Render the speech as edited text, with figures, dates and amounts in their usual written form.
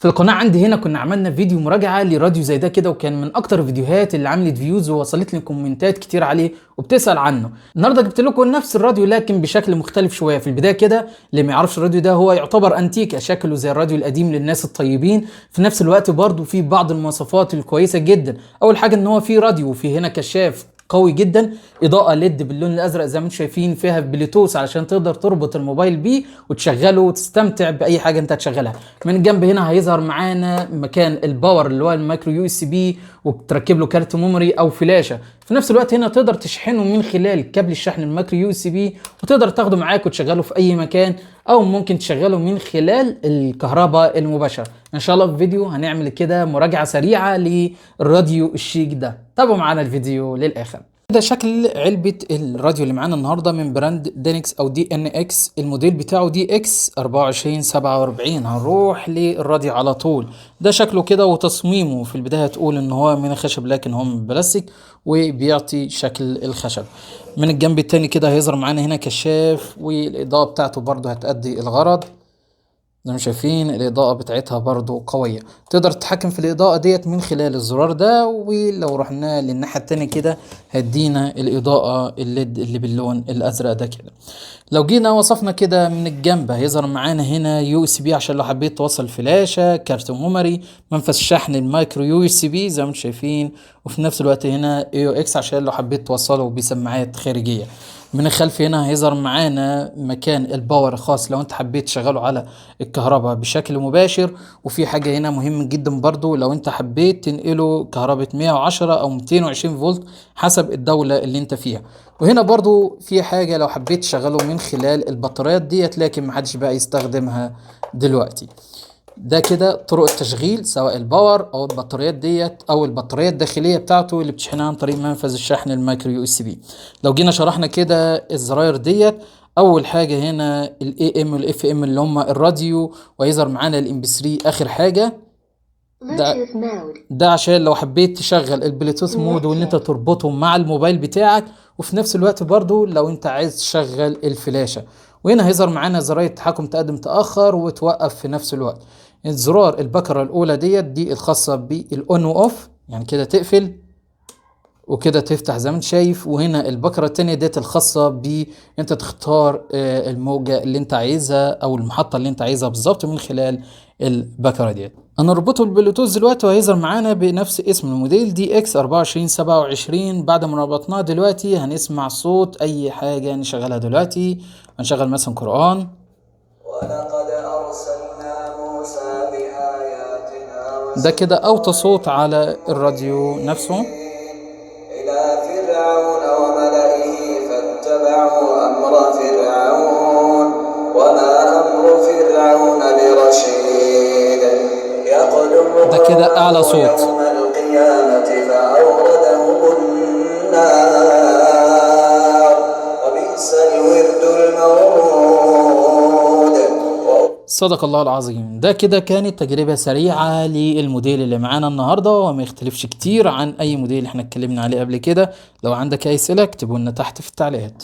في القناة عندي هنا كنا عملنا فيديو مراجعة لراديو زي ده كده، وكان من اكتر الفيديوهات اللي عملت فيوز ووصلت لي كومنتات كتير عليه وبتسأل عنه. النهارده جبت لكم نفس الراديو لكن بشكل مختلف شوية. في البداية كده اللي ما يعرفش الراديو ده، هو يعتبر انتيكة، شكله زي الراديو القديم للناس الطيبين، في نفس الوقت برضه فيه بعض المواصفات الكويسة جدا. اول حاجة ان هو فيه راديو وفيه هنا كشاف قوي جدا، اضاءه ليد باللون الازرق زي ما انتم شايفين، فيها بلوتوث علشان تقدر تربط الموبايل بيه وتشغله وتستمتع باي حاجه انت هتشغلها. من الجنب هنا هيظهر معانا مكان الباور اللي هو المايكرو يو اس بي، وبتركب له كارت ميموري او فلاشه. في نفس الوقت هنا تقدر تشحنه من خلال كابل الشحن المايكرو يو اس بي، وتقدر تاخده معاك وتشغله في اي مكان، او ممكن تشغله من خلال الكهرباء المباشره. ان شاء الله في فيديو هنعمل كده مراجعه سريعه للراديو الشيك ده. تابعوا معانا الفيديو للاخر. ده شكل علبة الراديو اللي معانا النهاردة من براند دينكس او دي ان اكس، الموديل بتاعه دي اكس 2447. هنروح للراديو على طول. ده شكله كده وتصميمه في البداية تقول ان هو من الخشب لكن هو من بلاستيك وبيعطي شكل الخشب. من الجنب التاني كده هيظهر معانا هنا كشاف، والاضاءة بتاعته برضه هتأدي الغرض. زي ما شايفين الإضاءة بتاعتها برضو قوية، تقدر تتحكم في الإضاءة ديت من خلال الزرار ده. ولو رحنا للناحية التانية كده هدينا الإضاءة الليد اللي باللون الأزرق ده كده. لو جينا وصفنا كده من الجنب هيظهر معانا هنا يو اس بي عشان لو حبيت توصل فلاشة، كارت ميموري، منفذ شحن المايكرو يو اس بي زي ما انتم شايفين، وفي نفس الوقت هنا اي او اكس عشان لو حبيت توصله بسماعات خارجية. من الخلف هنا هيظهر معانا مكان الباور الخاص لو انت حبيت تشغله على الكهرباء بشكل مباشر. وفي حاجة هنا مهمة جدا برضو، لو انت حبيت تنقله كهرباء 110 او 220 فولت حسب الدولة اللي انت فيها. وهنا برضو في حاجة لو حبيت تشغله من خلال البطاريات ديت، لكن محدش بقى يستخدمها دلوقتي. ده كده طرق التشغيل، سواء الباور او البطاريات ديت او البطارية الداخلية بتاعته اللي بتشحنها عن طريق منفذ الشحن المايكرو يو اس بي. لو جينا شرحنا كده الزراير ديت، اول حاجة هنا الاي ام والاف ام اللي هم الراديو، ويظهر معانا الام بي 3 اخر حاجة. ده عشان لو حبيت تشغل البلوتوث مود وان انت تربطهم مع الموبايل بتاعك، وفي نفس الوقت برضو لو انت عايز تشغل الفلاشة. وهنا هيظهر معانا زراير التحكم، تقدم تأخر وتوقف في نفس الوقت. الزرار البكرة الاولى دي الخاصة بالاون واوف، يعني كده تقفل وكده تفتح زي ما انت شايف. وهنا البكرة التانية ديت الخاصة انت تختار الموجة اللي انت عايزها او المحطة اللي انت عايزها بالظبط من خلال البكرة ديت. هنربطه بالبلوتوث دلوقتي وهيظهر معانا بنفس اسم الموديل دي اكس 2427. بعد ما ربطناه دلوقتي هنسمع صوت اي حاجة نشغلها دلوقتي. هنشغل مثلا قرآن. ولقد أرسلنا موسى بآياتنا ده كده أوطى صوت على الراديو نفسه. فرعون وملئه فاتبعوا أمر فرعون وما أمر فرعون برشيد يقدم ده كده أعلى صوت يوم القيامة فأوردهم النار وبئس الورد المورود. صدق الله العظيم. ده كده كانت تجربة سريعة للموديل اللي معانا النهاردة، وما يختلفش كتير عن أي موديل احنا اتكلمنا عليه قبل كده. لو عندك أي أسئلة اكتبوا لنا تحت في التعليقات.